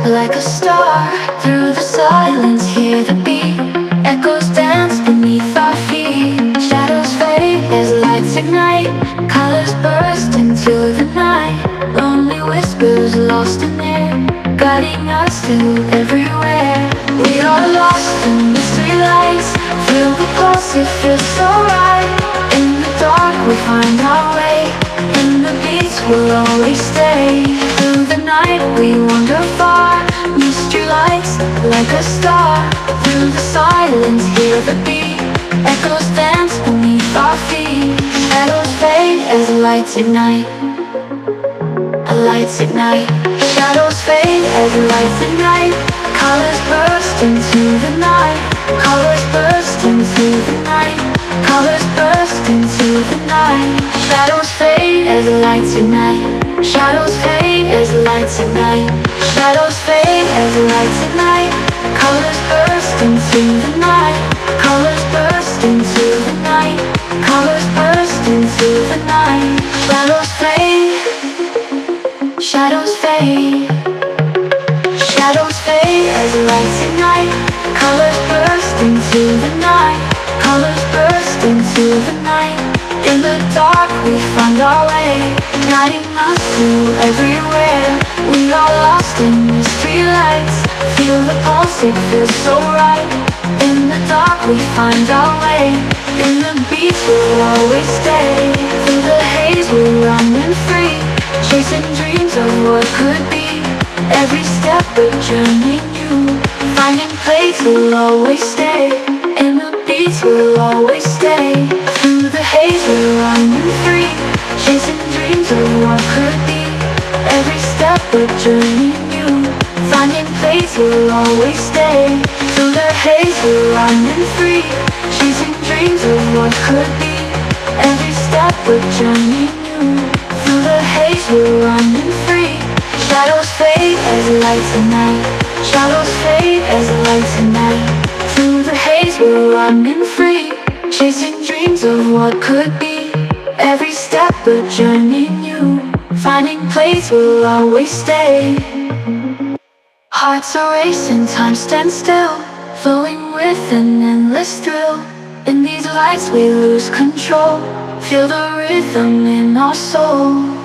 like a star. Through the silence, hear the beat. Echoes dance beneath our feet. Shadows fade as lights ignite. Colors burst into the night. Lonely whispers lost in air, guiding us to everywhere. We are lost in mystery lights. Feel the pulse, it feels so right. In the dark we find our way. In the beats we'll always stay. Through the night we wander far. Mystery lights like a star. Through the silence hear the beat. Echoes dance beneath our feet. Shadows fade as lights ignite. Lights ignite. Shadows fade as lights ignite. Colors burst into the night. Colors burst into the night. Colors burst into the night. Shadows fade as lights ignite. Shadows fade as lights ignite. Shadows fade as lights ignite. Colors burst into the night. Colors burst into the night. Colors burst into the night. Shadows fade. Shadows fade. Shadows fade as lights ignite. Colors burst into the night. Colors burst into the night. In the dark we find our way, guiding us to everywhere. We are lost in mystery lights. Feel the pulse, it feels so right. In the dark we find our way. In the beats we'll always stay. Through the haze we're running free, chasing dreams of what could be. Every step a journey new, finding place we'll always stay. In the beats we'll always stay. Through the haze we're running free, chasing dreams of what could be. Every step a journey new, finding place we'll always stay. Through the haze we're running free, chasing dreams of what could be. Every step a journey new. Through the haze we're running free. Shadows fade as lights ignite. Shadows fade as lights ignite. Through the haze we're running free, chasing dreams of what could be. Every step a journey new, finding place we'll always stay. Hearts are racing, time stands still, flowing with an endless thrill. In these lights we lose control, feel the rhythm in our soul.